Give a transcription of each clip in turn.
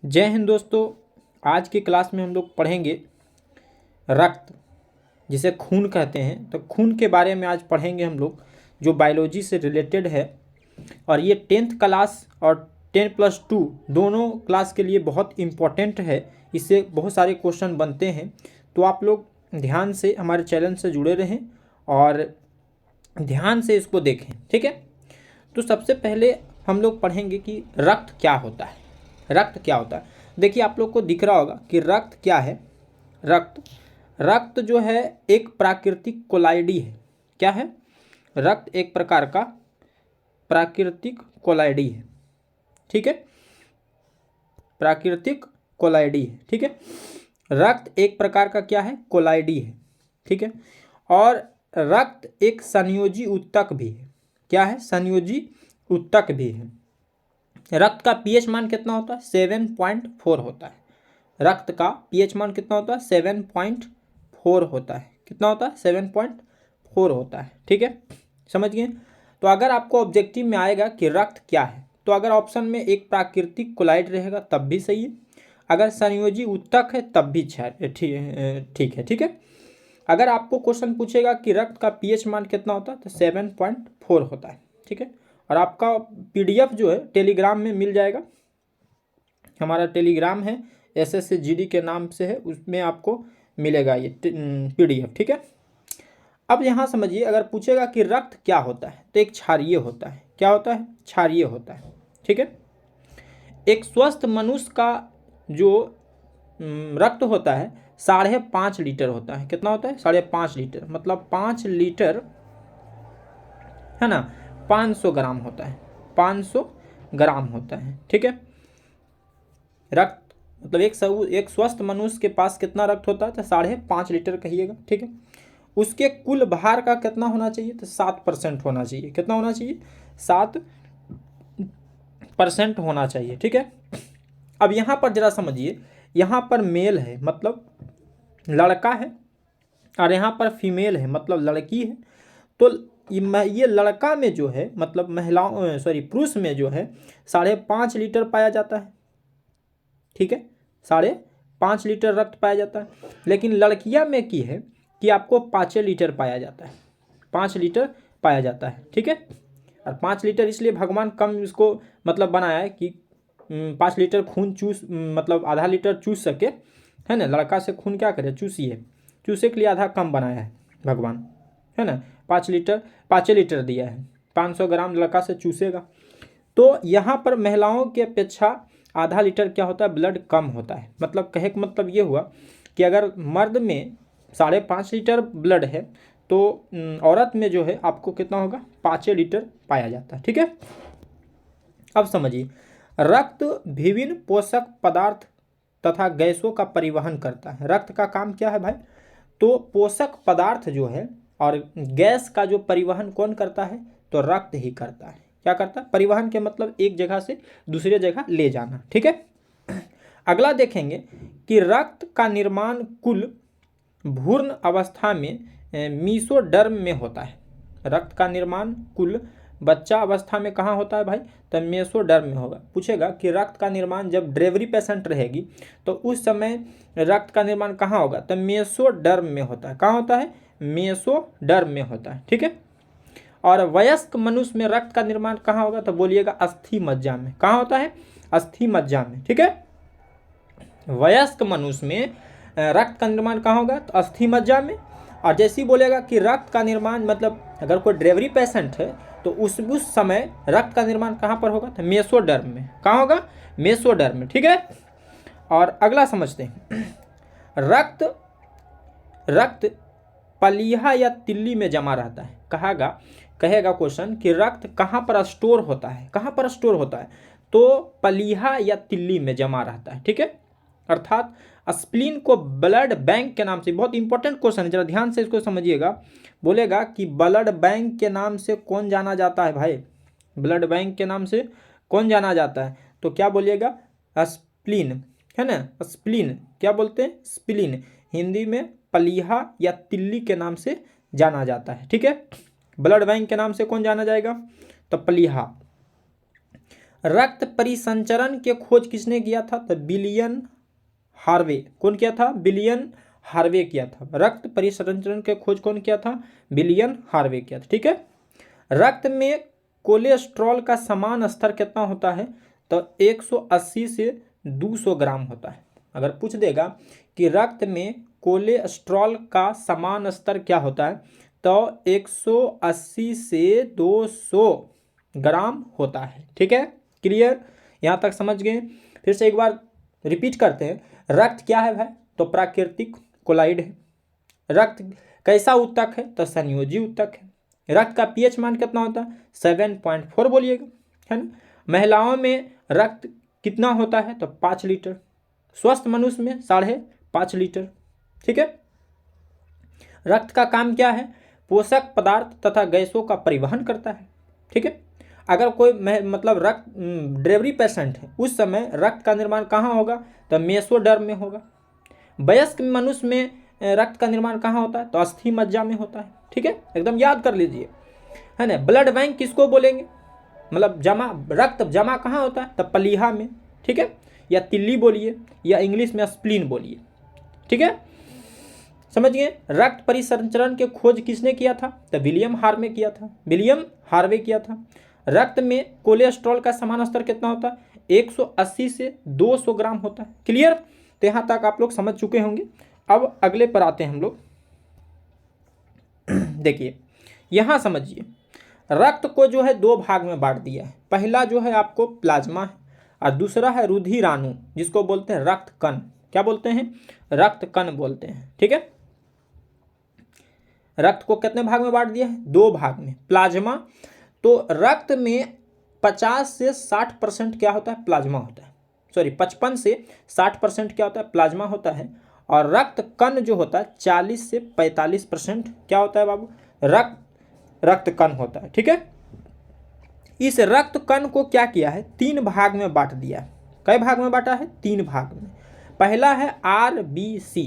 जय हिंद दोस्तों। आज की क्लास में हम लोग पढ़ेंगे रक्त, जिसे खून कहते हैं। तो खून के बारे में आज पढ़ेंगे हम लोग, जो बायोलॉजी से रिलेटेड है। और ये 10th क्लास और 10+2 दोनों क्लास के लिए बहुत इम्पोर्टेंट है। इससे बहुत सारे क्वेश्चन बनते हैं। तो आप लोग ध्यान से हमारे चैनल से जुड़े रहें और ध्यान से इसको देखें, ठीक है। तो सबसे पहले हम लोग पढ़ेंगे कि रक्त क्या होता है। रक्त क्या होता है, देखिए आप लोग को दिख रहा होगा कि रक्त क्या है। रक्त रक्त जो है एक प्राकृतिक कोलाइडी है। क्या है? रक्त एक प्रकार का प्राकृतिक कोलाइडी है, ठीक है। प्राकृतिक कोलाइडी है, ठीक है। रक्त एक प्रकार का क्या है? कोलाइडी है, ठीक है। और रक्त एक संयोजी उत्तक भी है। क्या है? संयोजी उत्तक भी है। रक्त का पीएच मान कितना होता है? 7.4 होता है। रक्त का पीएच मान कितना होता है? 7.4 होता है। कितना होता है? 7.4 होता है, ठीक है। समझ गए? तो अगर आपको ऑब्जेक्टिव में आएगा कि रक्त क्या है, तो अगर ऑप्शन में एक प्राकृतिक कोलाइड रहेगा तब भी सही है, अगर संयोजी उत्तक है तब भी ठीक है, ठीक है। अगर आपको क्वेश्चन पूछेगा कि रक्त का पीएच मान कितना होता है, तो 7.4 होता है, ठीक है। और आपका पीडीएफ जो है टेलीग्राम में मिल जाएगा। हमारा टेलीग्राम है SSGD के नाम से है, उसमें आपको मिलेगा ये पीडीएफ, ठीक है। अब यहाँ समझिए, अगर पूछेगा कि रक्त क्या होता है, तो एक क्षारीय होता है। क्या होता है? क्षारीय होता है, ठीक है। एक स्वस्थ मनुष्य का जो रक्त होता है 5.5 लीटर होता है। कितना होता है? 5.5 लीटर, मतलब 5 लीटर है ना, 500 ग्राम होता है। 500 ग्राम होता है, ठीक है। रक्त मतलब एक स्वस्थ मनुष्य के पास कितना रक्त होता है? तो 5.5 लीटर कहिएगा, ठीक है। उसके कुल भार का कितना होना चाहिए? तो 7% होना चाहिए। कितना होना चाहिए? 7% होना चाहिए, ठीक है। अब यहाँ पर जरा समझिए, यहाँ पर मेल है मतलब लड़का है, और यहाँ पर फीमेल है मतलब लड़की है। तो ये लड़का में जो है मतलब पुरुष में जो है 5.5 लीटर पाया जाता है, ठीक है। 5.5 लीटर रक्त पाया जाता है। लेकिन लड़कियां में की है कि आपको 5 लीटर पाया जाता है। 5 लीटर पाया जाता है, ठीक है। और 5 लीटर इसलिए भगवान कम इसको मतलब बनाया है कि 5 लीटर खून मतलब आधा लीटर चूस सके, है ना। लड़का से खून क्या करे? चूसिए, चूसे के लिए आधा कम बनाया है भगवान, है ना। 5 लीटर दिया है, 500 ग्राम लड़का से चूसेगा। तो यहाँ पर महिलाओं की अपेक्षा आधा लीटर क्या होता है? ब्लड कम होता है। मतलब कहे का मतलब ये हुआ कि अगर मर्द में 5.5 लीटर ब्लड है, तो औरत में जो है आपको कितना होगा? 5 लीटर पाया जाता है, ठीक है। अब समझिए, रक्त विभिन्न पोषक पदार्थ तथा गैसों का परिवहन करता है। रक्त का काम क्या है भाई? तो पोषक पदार्थ जो है और गैस का जो परिवहन कौन करता है? तो रक्त ही करता है। क्या करता है? परिवहन के मतलब एक जगह से दूसरी जगह ले जाना, ठीक है। अगला देखेंगे कि रक्त का निर्माण कुल भ्रूण अवस्था में मीसोडर्म में होता है। रक्त का निर्माण कुल बच्चा अवस्था में कहाँ होता है भाई? तो मेसोडर्म में होगा। पूछेगा कि रक्त का निर्माण जब डिलीवरी पेशेंट रहेगी तो उस समय रक्त का निर्माण कहाँ होगा? तो मेसोडर्म में होता है। कहाँ होता है? मेसोडर्म में होता है, ठीक है। और वयस्क मनुष्य में रक्त का निर्माण कहाँ होगा? तो बोलिएगा अस्थि मज्जा में। कहाँ होता है? अस्थि मज्जा में, ठीक है। वयस्क मनुष्य में रक्त का निर्माण कहाँ होगा? तो अस्थि मज्जा में। और जैसे ही बोलेगा कि रक्त का निर्माण मतलब अगर कोई डिलीवरी पेशेंट है तो उस समय रक्त का निर्माण कहाँ पर होगा? तो मेसोडर्म में। कहाँ होगा? मेसोडर्म में, ठीक है। और अगला समझते हैं, रक्त पलीहा या तिल्ली में जमा रहता है। कहेगा क्वेश्चन कि रक्त कहाँ पर स्टोर होता है? कहाँ पर स्टोर होता है? तो पलीहा या तिल्ली में जमा रहता है, ठीक है। अर्थात स्प्लीन को ब्लड बैंक के नाम से, बहुत इंपॉर्टेंट क्वेश्चन है, जरा ध्यान से इसको समझिएगा। बोलेगा कि ब्लड बैंक के नाम से कौन जाना जाता है भाई? ब्लड बैंक के नाम से कौन जाना जाता है? तो क्या बोलिएगा? स्प्लीन, है ना। स्प्लीन क्या बोलते हैं? स्प्लीन। हिंदी में पलीहा या तिल्ली के नाम से जाना जाता है, ठीक है। ब्लड बैंक के नाम से कौन जाना जाएगा? तो पलीहा। रक्त परिसंचरण के खोज किसने किया था? तो विलियम हार्वे। कौन किया था? विलियम हार्वे किया था। रक्त परिसंचरण के खोज कौन किया था? विलियम हार्वे किया था। ठीक है। रक्त में कोलेस्ट्रॉल का समान स्तर कितना होता है? तो 180 से 200 ग्राम होता है। अगर पूछ देगा कि रक्त में कोलेस्ट्रॉल का समान स्तर क्या होता है, तो 180 से 200 ग्राम होता है। ठीक है, क्लियर? यहाँ तक समझ गए? फिर से एक बार रिपीट करते हैं। रक्त क्या है भाई? तो प्राकृतिक कोलाइड है। रक्त कैसा ऊतक है? तो संयोजी ऊतक है। रक्त का पीएच मान कितना होता है? 7.4 बोलिएगा, है ना। महिलाओं में रक्त कितना होता है? तो 5 लीटर। स्वस्थ मनुष्य में 5.5 लीटर। ठीक है। रक्त का काम क्या है? पोषक पदार्थ तथा गैसों का परिवहन करता है। ठीक है। अगर कोई मतलब रक्त डिलीवरी पेशेंट है, उस समय रक्त का निर्माण कहाँ होगा? तो मेसोडर्म में होगा। वयस्क मनुष्य में रक्त का निर्माण कहाँ होता है? तो अस्थि मज्जा में होता है। ठीक है, एकदम याद कर लीजिए, है ना। ब्लड बैंक किसको बोलेंगे? मतलब जमा, रक्त जमा कहाँ होता है? तो प्लीहा में। ठीक है, या तिल्ली बोलिए, या इंग्लिश में स्प्लीन बोलिए। ठीक है, समझ गए? रक्त परिसंचरण के खोज किसने किया था? तो विलियम हार्वे किया था। विलियम हार्वे किया था। रक्त में कोलेस्ट्रॉल का समान स्तर कितना होता है? 180 से 200 ग्राम होता है। क्लियर? तो यहाँ तक आप लोग समझ चुके होंगे। अब अगले पर आते हैं हम लोग। देखिए, यहाँ समझिए, रक्त को जो है 2 भाग में बांट दिया है। पहला जो है आपको प्लाज्मा है, और दूसरा है रुधिराणु, जिसको बोलते हैं रक्त कण। क्या बोलते हैं? रक्त कण बोलते हैं। ठीक है। रक्त को कितने भाग में बांट दिया है? 2 भाग में। प्लाज्मा, तो रक्त में 50 से 60% क्या होता है? प्लाज्मा होता है। सॉरी, 55 से 60% क्या होता है? प्लाज्मा होता है। और रक्त कण जो होता है 40 से 45% क्या होता है बाबू? रक्त कण होता है। ठीक है। इस रक्त कण को क्या किया है? 3 भाग में बांट दिया है। कई भाग में बांटा है? 3 भाग में। पहला है RBC,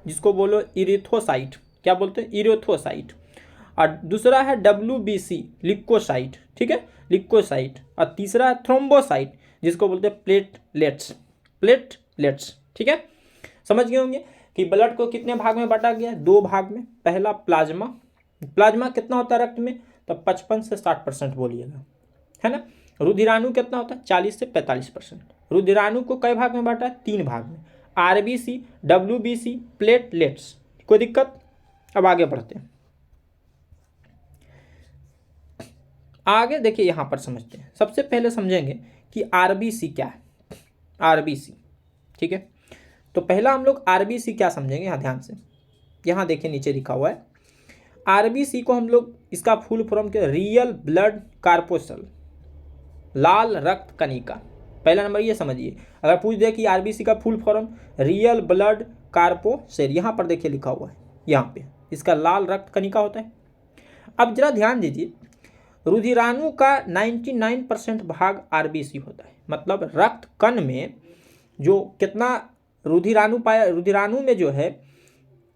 जिसको बोलो इरिथ्रोसाइट। क्या बोलते हैं? इरिथ्रोसाइट। और दूसरा है WBC, लिकोसाइट। ठीक है, लिकोसाइट। और तीसरा है थ्रोम्बोसाइट, जिसको बोलते हैं प्लेटलेट्स। ठीक है, समझ गए होंगे कि ब्लड को कितने भाग में बांटा गया है? 2 भाग में। पहला प्लाज्मा। प्लाज्मा कितना होता है रक्त में? तो 55 से 60% बोलिएगा, है ना। रुधिराणु कितना होता है? 40 से 45%। रुधिराणु को कई भाग में बांटा है? 3 भाग में। RBC, WBC, platelets. कोई दिक्कत? अब आगे बढ़ते हैं। आगे देखिए, यहाँ पर समझते हैं। सबसे पहले समझेंगे कि RBC क्या है। RBC, ठीक है। तो पहला हम लोग RBC क्या समझेंगे, यहाँ ध्यान से। यहाँ देखिए नीचे लिखा हुआ है RBC को हम लोग, इसका फुल फॉर्म के रियल ब्लड कार्पोसल, लाल रक्त कणिका। पहला नंबर ये समझिए। अगर पूछ दे कि RBC का फुल फॉर्म रियल ब्लड कार्पोसेल, यहाँ पर देखिए लिखा हुआ है, यहाँ पे इसका लाल रक्त कणिका होता है। अब जरा ध्यान दीजिए, रुधिराणु का 99% भाग RBC होता है। मतलब रक्त कण में जो कितना रुधिराणु में जो है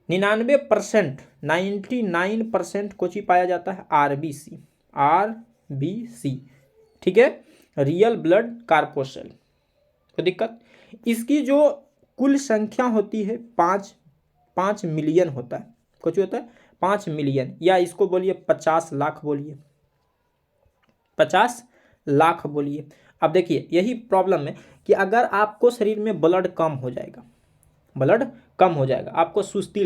99% कोची पाया जाता है? RBC। ठीक है, रियल ब्लड कार्पोसेल। तो दिक्कत, इसकी जो कुल संख्या होती है 5 मिलियन होता है। कुछ होता है 5 मिलियन, या इसको बोलिए 50 लाख बोलिए, 50 लाख बोलिए। अब देखिए, यही प्रॉब्लम है कि अगर आपको शरीर में ब्लड कम हो जाएगा, आपको सुस्ती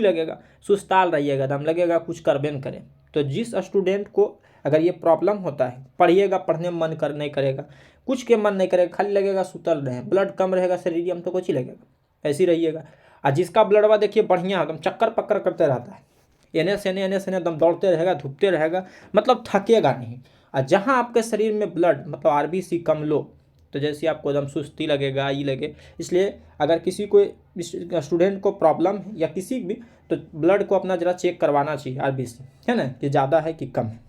लगेगा, सुस्ताल रहिएगा, दम लगेगा, कुछ करबे न करे। तो जिस स्टूडेंट को अगर ये प्रॉब्लम होता है, पढ़िएगा, पढ़ने में मन नहीं करेगा, कुछ के मन नहीं करेगा, खाली लगेगा सुतल रहे, ब्लड कम रहेगा शरीर में, तो कुछ ही लगेगा, ऐसे ही रहिएगा। और जिसका ब्लडवा देखिए बढ़िया, एकदम चक्कर पक्कर करते रहता है, एने से एकदम दौड़ते रहेगा, धूपते रहेगा, मतलब थकेगा नहीं। और जहाँ आपके शरीर में ब्लड मतलब RBC कम लो, तो जैसे आपको एकदम सुस्ती लगेगा, ये लगे। इसलिए अगर किसी को, स्टूडेंट को प्रॉब्लम है या किसी भी, तो ब्लड को अपना जरा चेक करवाना चाहिए RBC, है ना, कि ज़्यादा है कि कम है।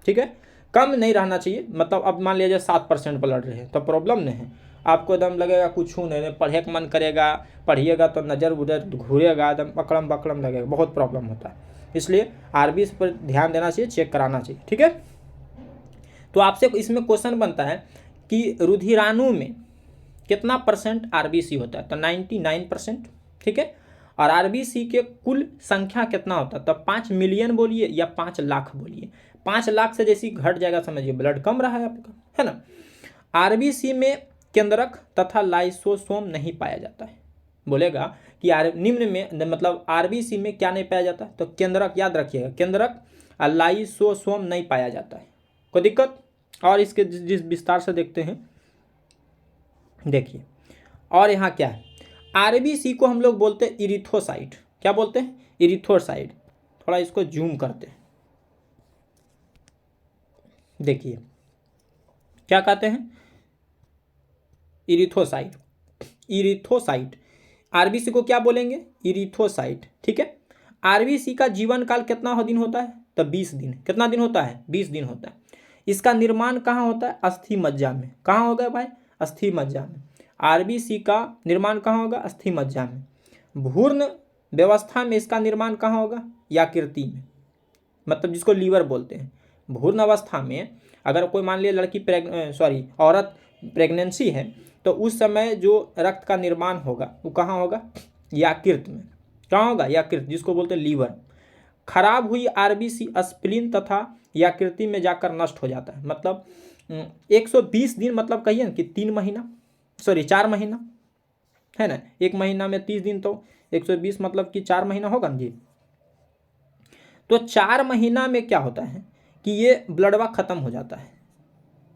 ठीक है, कम नहीं रहना चाहिए। मतलब अब मान लीजिए 7% ब्लड रहे तो प्रॉब्लम नहीं है, आपको एकदम लगेगा कुछ नहीं, पढ़े का मन करेगा, पढ़िएगा तो नज़र उधर घूरेगा, एकदम अकड़म बकड़म लगेगा, बहुत प्रॉब्लम होता है। इसलिए RBC पर ध्यान देना चाहिए, चेक कराना चाहिए। ठीक है, तो आपसे इसमें क्वेश्चन बनता है कि रुधिराणु में कितना परसेंट आरबीसी होता है, तो 99%, ठीक है। और आरबीसी के कुल संख्या कितना होता है, तो 5 मिलियन बोलिए या 5 लाख बोलिए। 5 लाख से जैसी घट जाएगा समझिए ब्लड कम रहा है आपका, है ना। आरबीसी में केंद्रक तथा लाइसोसोम नहीं पाया जाता है। बोलेगा कि निम्न में मतलब आरबीसी में क्या नहीं पाया जाता, तो केंद्रक, याद रखिएगा, केंद्रक और लाइसोसोम नहीं पाया जाता है। कोई दिक्कत? और इसके जिस विस्तार से देखते हैं, देखिए। और यहाँ क्या है, आरबीसी को हम लोग बोलते हैं इरिथ्रोसाइट। क्या बोलते हैं? इरिथ्रोसाइट। थोड़ा इसको जूम करते हैं, देखिए क्या कहते हैं, इरिथ्रोसाइट। इरिथ्रोसाइट आरबीसी को क्या बोलेंगे? इरिथ्रोसाइट, ठीक है। आरबीसी का जीवन काल कितना दिन होता है, तो 20 दिन। कितना दिन होता है? 20 दिन होता है। इसका निर्माण कहाँ होता है? अस्थि मज्जा में। कहाँ होगा भाई? अस्थि मज्जा में। आरबीसी का निर्माण कहाँ होगा? अस्थि मज्जा में। भ्रूण व्यवस्था में इसका निर्माण कहाँ होगा? यकृति में, मतलब जिसको लीवर बोलते हैं। भ्रूण अवस्था में अगर कोई मान लिया लड़की औरत प्रेगनेंसी है, तो उस समय जो रक्त का निर्माण होगा वो कहाँ होगा? यकृत में। कहाँ होगा? यकृत, जिसको बोलते हैं लीवर। खराब हुई आरबीसी स्प्लीन तथा यकृति में जाकर नष्ट हो जाता है। मतलब 120 दिन, मतलब कहिए ना कि 4 महीना, है ना। 1 महीना में 30 दिन, तो 120 मतलब कि 4 महीना होगा ना जी। तो 4 महीना में क्या होता है कि ये ब्लडवा खत्म हो जाता है।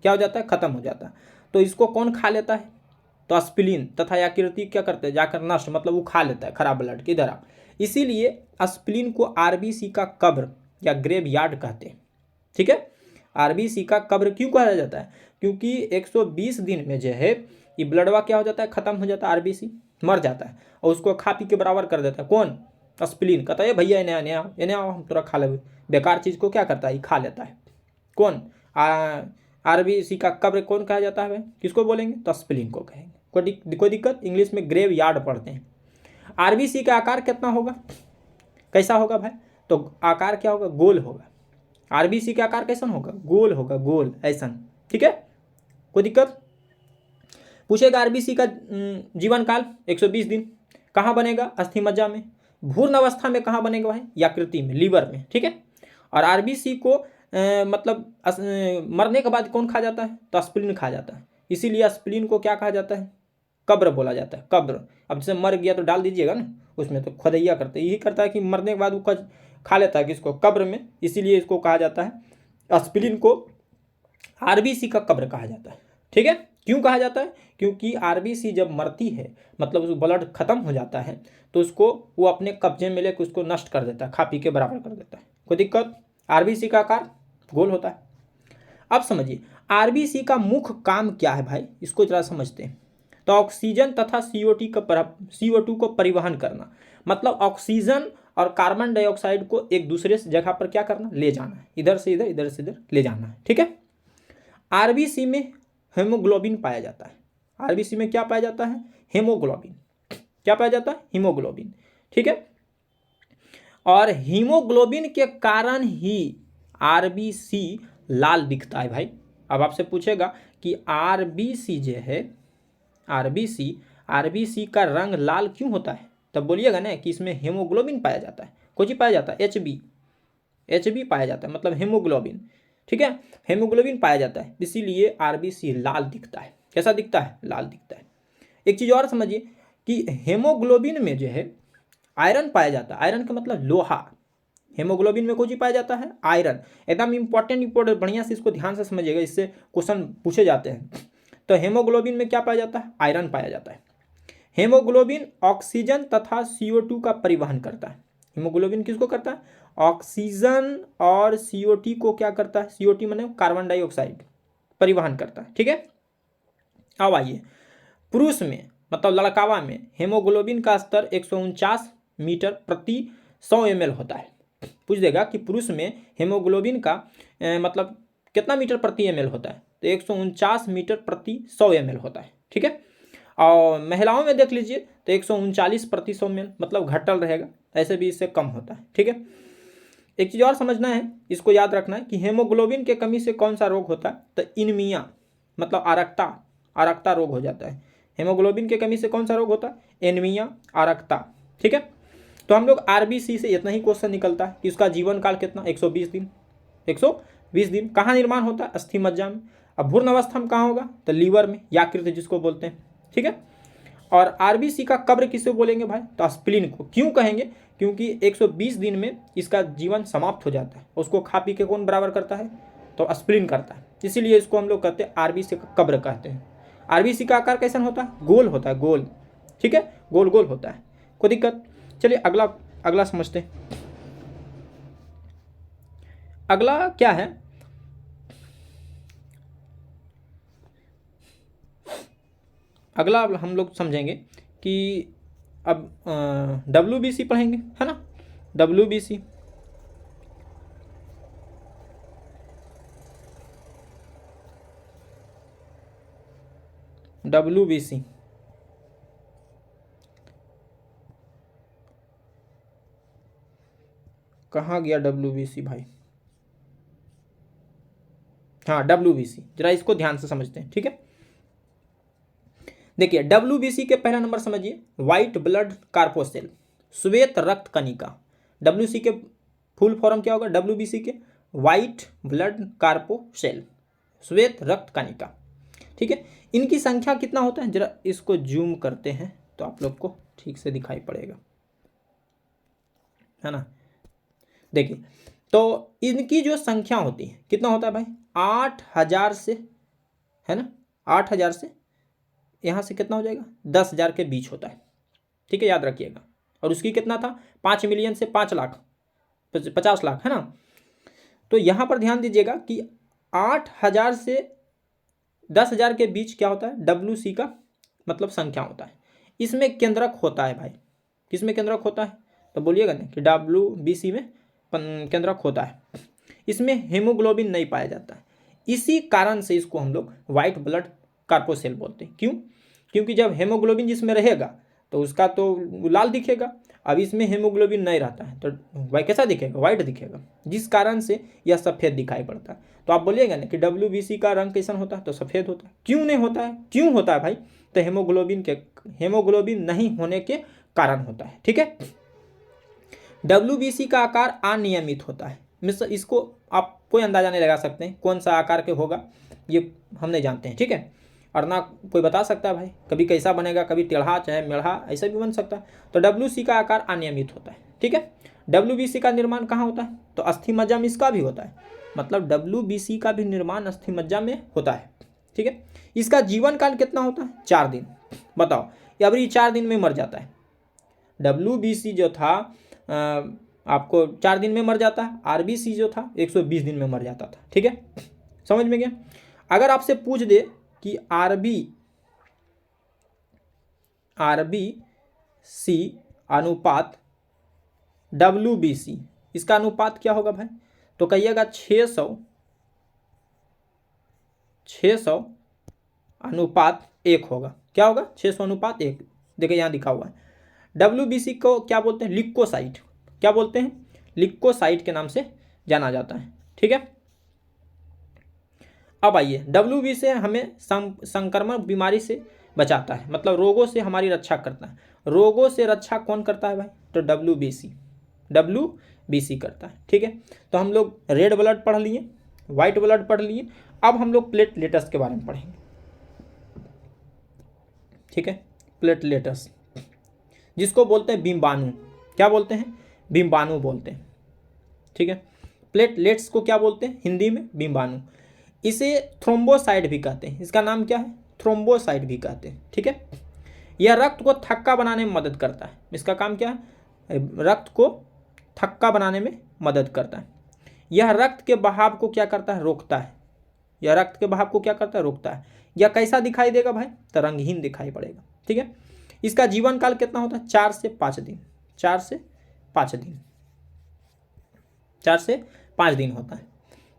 क्या हो जाता है? खत्म हो जाता है। तो इसको कौन खा लेता है? तो स्प्लीन तथा यकृति क्या करते हैं? जाकर नष्ट, मतलब वो खा लेता है खराब ब्लड की तरह। इसीलिए स्प्लीन को आरबीसी का कब्र या ग्रेव यार्ड कहते हैं, ठीक है। आरबीसी का कब्र क्यों कहा जाता है? क्योंकि 120 दिन में जो है ये ब्लडवा क्या हो जाता है? खत्म हो जाता है, आरबीसी मर जाता है, और उसको खा पी के बराबर कर देता है। कौन? स्प्लीन। कहता है भैया इन्हें हम थोड़ा खा ले, बेकार चीज़ को क्या करता है? खा लेता है। कौन? आरबीसी का कब्र कौन कहा जाता है? किसको बोलेंगे? तो स्प्लीन को कहेंगे। कोई दिक्कत? इंग्लिश में ग्रेव यार्ड पढ़ते हैं। आरबीसी का आकार कितना होगा? कैसा होगा भाई? तो आकार क्या होगा? गोल होगा। आरबीसी का आकार कैसा होगा? गोल होगा, गोल ऐसा, ठीक है। कोई दिक्कत? पूछेगा आरबीसी का जीवन काल 120 दिन। कहाँ बनेगा? अस्थि मज्जा में। भ्रूण अवस्था में कहाँ बनेगा भाई? यकृति में, लीवर में, ठीक है। और आरबीसी को मरने के बाद कौन खा जाता है? तो स्प्लीन खा जाता है। इसीलिए स्प्लीन को क्या कहा जाता है? कब्र बोला जाता है, कब्र। अब जैसे मर गया तो डाल दीजिएगा ना उसमें, तो खुदैया करते, यही करता है कि मरने के बाद वो खा लेता है किसको? कब्र में। इसीलिए इसको कहा जाता है, स्प्लीन को आरबीसी का कब्र कहा जाता है, ठीक है। क्यों कहा जाता है? क्योंकि आरबीसी जब मरती है, मतलब उस ब्लड खत्म हो जाता है, तो उसको वो अपने कब्जे में लेकर उसको नष्ट कर देता है, खा पी के बराबर कर देता है। कोई दिक्कत? आरबीसी का आकार गोल होता है। अब समझिए आरबीसी का मुख्य काम क्या है भाई, इसको जरा समझते हैं। तो ऑक्सीजन तथा CO2 को परिवहन करना, मतलब ऑक्सीजन और कार्बन डाइऑक्साइड को एक दूसरे से जगह पर क्या करना? ले जाना है, इधर से इधर, इधर से इधर ले जाना है, ठीक है। आरबीसी में हेमोग्लोबिन पाया जाता है। आरबीसी में क्या पाया जाता है? हेमोग्लोबिन। क्या पाया जाता है? हीमोग्लोबिन, ठीक है। और हीमोग्लोबिन के कारण ही आरबीसी लाल दिखता है भाई। अब आपसे पूछेगा कि आरबीसी जो है, आरबीसी का रंग लाल क्यों होता है, तब बोलिएगा ना कि इसमें हेमोग्लोबिन पाया जाता है। कौन चीज पाया जाता है? एचबी पाया जाता है, मतलब हेमोग्लोबिन, ठीक है। हेमोग्लोबिन पाया जाता है, इसीलिए आरबीसी लाल दिखता है। कैसा दिखता है? लाल दिखता है। एक चीज़ और समझिए कि हेमोग्लोबिन में जो है आयरन पाया जाता है। आयरन का मतलब लोहा। हेमोग्लोबिन में कौन चीज पाया जाता है? आयरन। एकदम इंपॉर्टेंट, बढ़िया से इसको ध्यान से समझिएगा, इससे क्वेश्चन पूछे जाते हैं। तो हेमोग्लोबिन में क्या पाया जाता है? आयरन पाया जाता है। हेमोग्लोबिन ऑक्सीजन तथा CO2 का परिवहन करता है। हेमोग्लोबिन किसको करता है? ऑक्सीजन और CO2 को क्या करता है? CO2 माने कार्बन डाइऑक्साइड, परिवहन करता है, ठीक है। अब आइए, पुरुष में मतलब लड़कावा में हेमोग्लोबिन का स्तर 149 मीटर प्रति 100 ml होता है। पूछ देगा कि पुरुष में हेमोग्लोबिन का मतलब कितना मीटर प्रति ml होता है, तो 149 मीटर प्रति 100 ml होता है, ठीक है। और महिलाओं में देख लीजिए तो 139 प्रति 100 ml, मतलब घटल रहेगा, ऐसे भी इससे कम होता है, ठीक है। एक चीज़ और समझना है, इसको याद रखना है कि हेमोग्लोबिन के कमी से कौन सा रोग होता है, तो इनमिया, मतलब आरक्ता रोग हो जाता है। हेमोग्लोबिन की कमी से कौन सा रोग होता है? एनीमिया, आरक्ता। ठीक है, तो हम लोग आरबीसी से इतना ही क्वेश्चन निकलता है कि उसका जीवन काल कितना? 120 दिन। 120 दिन। कहाँ निर्माण होता है? अस्थि मज्जा में। अब भ्रूण अवस्था में कहाँ होगा? तो लीवर में, यकृत जिसको बोलते हैं। ठीक है, और आरबीसी का कब्र किसे बोलेंगे भाई? तो स्प्लीन को। क्यों कहेंगे? क्योंकि 120 दिन में इसका जीवन समाप्त हो जाता है। उसको खा पी के कौन बराबर करता है? तो स्प्लीन करता है। इसीलिए इसको हम लोग कहते हैं आरबीसी का कब्र कहते हैं। आरबीसी का आकार कैसा होता है? गोल होता है, गोल। ठीक है, गोल गोल होता है। कोई दिक्कत? चलिए अगला अगला समझते हैं। अगला क्या है? अगला हम लोग समझेंगे कि अब WBC पढ़ेंगे, है ना? WBC WBC कहाँ गया WBC भाई? हाँ, WBC, जरा इसको ध्यान से समझते हैं। ठीक है, देखिए WBC के पहला नंबर समझिए, व्हाइट ब्लड कार्पोसेल, श्वेत रक्त कणिका। WBC के फुल फॉर्म क्या होगा? WBC के व्हाइट ब्लड कार्पोसेल, श्वेत रक्त कणिका। ठीक है, इनकी संख्या कितना होता है? जरा इसको जूम करते हैं तो आप लोग को ठीक से दिखाई पड़ेगा, है ना? देखिए, तो इनकी जो संख्या होती है कितना होता है भाई? 8,000 से, है ना? 8,000 से यहाँ से कितना हो जाएगा? 10,000 के बीच होता है। ठीक है, याद रखिएगा। और उसकी कितना था? 5 मिलियन से 5 लाख, 50 लाख, है ना? तो यहाँ पर ध्यान दीजिएगा कि 8,000 से 10,000 के बीच क्या होता है? WC का मतलब संख्या होता है। इसमें केंद्रक होता है भाई। किसमें केंद्रक होता है? तो बोलिएगा ना कि WBC में केंद्रक होता है। इसमें हेमोग्लोबिन नहीं पाया जाता है। इसी कारण से इसको हम लोग व्हाइट ब्लड कार्पोसेल बोलते हैं। क्यों? क्योंकि जब हेमोग्लोबिन जिसमें रहेगा तो उसका तो लाल दिखेगा। अब इसमें हेमोग्लोबिन नहीं रहता है तो वह कैसा दिखेगा? व्हाइट दिखेगा, जिस कारण से यह सफ़ेद दिखाई पड़ता है। तो आप बोलिएगा ना कि WBC का रंग कैसा होता है? तो सफ़ेद होता है। क्यों नहीं होता है? क्यों होता है भाई? तो हेमोग्लोबिन नहीं होने के कारण होता है। ठीक है, WBC का आकार अनियमित होता है। मिस्टर, इसको आप कोई अंदाजा नहीं लगा सकते हैं कौन सा आकार के होगा, ये हम नहीं जानते हैं। ठीक है, और ना कोई बता सकता है भाई, कभी कैसा बनेगा, कभी टेढ़ा चाहे मेढ़ा, ऐसा भी बन सकता है। तो WBC का आकार अनियमित होता है। ठीक है, WBC का निर्माण कहाँ होता है? तो अस्थि मज्जा में इसका भी होता है। मतलब WBC का भी निर्माण अस्थि मज्जा में होता है। ठीक है, इसका जीवन काल कितना होता है? 4 दिन। बताओ, अब ये 4 दिन में मर जाता है। WBC जो था आपको 4 दिन में मर जाता है। RBC जो था 120 दिन में मर जाता था। ठीक है, समझ में गया? अगर आपसे पूछ दे कि RBC अनुपात WBC, इसका अनुपात क्या होगा भाई? तो कहिएगा 600 अनुपात 1 होगा। क्या होगा? 600 अनुपात 1। देखिए यहाँ लिखा हुआ है। WBC को क्या बोलते हैं? लिकोसाइट। क्या बोलते हैं? लिकोसाइट के नाम से जाना जाता है। ठीक है, अब आइए, WBC से हमें संक्रमण बीमारी से बचाता है, मतलब रोगों से हमारी रक्षा करता है। रोगों से रक्षा कौन करता है भाई? तो WBC करता है। ठीक है, तो हम लोग रेड ब्लड पढ़ लिए, व्हाइट ब्लड पढ़ लिए। अब हम लोग प्लेटलेट्स के बारे में पढ़ेंगे। ठीक है, प्लेटलेट्स जिसको बोलते हैं बिम्बाणु। क्या बोलते हैं? बिम्बाणु बोलते हैं। ठीक है, प्लेटलेट्स को क्या बोलते हैं हिंदी में? बिम्बाणु। इसे थ्रोम्बोसाइट भी कहते हैं। इसका नाम क्या है? थ्रोम्बोसाइट भी कहते हैं। ठीक है, यह रक्त को थक्का बनाने में मदद करता है। इसका काम क्या है? रक्त को थक्का बनाने में मदद करता है। यह रक्त के बहाव को क्या करता है? रोकता है। यह रक्त के बहाव को क्या करता है? रोकता है। यह कैसा दिखाई देगा भाई? तो रंगहीन दिखाई पड़ेगा। ठीक है, इसका जीवन काल कितना होता है? 4 से 5 दिन। 4 से 5 दिन, 4 से 5 दिन होता है।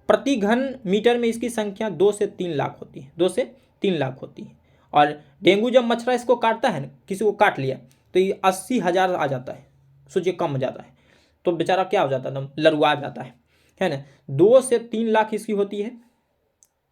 प्रति घन मीटर में इसकी संख्या 2 से 3 लाख होती है। 2 से 3 लाख होती है। और डेंगू जब मच्छर इसको काटता है ना, किसी को काट लिया तो ये 80,000 आ जाता है। सोचिए, कम हो जाता है तो बेचारा क्या हो जाता है? एकदम लरुआ जाता है ना? 2 से 3 लाख इसकी होती है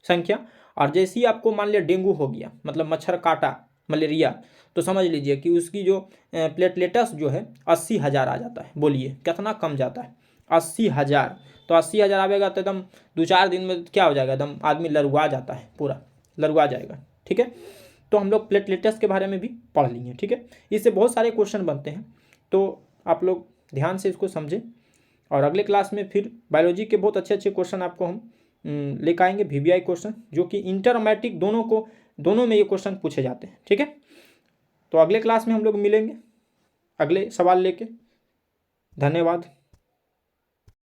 संख्या। और जैसे ही आपको मान लिया डेंगू हो गया, मतलब मच्छर काटा, मलेरिया, तो समझ लीजिए कि उसकी जो प्लेटलेट्स जो है 80,000 आ जाता है। बोलिए कितना कम जाता है? 80,000। तो 80,000 आवेगा तो एकदम 2-4 दिन में क्या हो जाएगा, एकदम आदमी लरवा जाता है, पूरा लरवा जाएगा। ठीक है, तो हम लोग प्लेटलेट्स के बारे में भी पढ़ लिए। ठीक है, इससे बहुत सारे क्वेश्चन बनते हैं, तो आप लोग ध्यान से इसको समझें। और अगले क्लास में फिर बायोलॉजी के बहुत अच्छे अच्छे क्वेश्चन आपको हम लेकर आएंगे, वीवीआई क्वेश्चन, जो कि इंटर और मैट्रिक दोनों में ये क्वेश्चन पूछे जाते हैं। ठीक है, तो अगले क्लास में हम लोग मिलेंगे अगले सवाल लेके। धन्यवाद।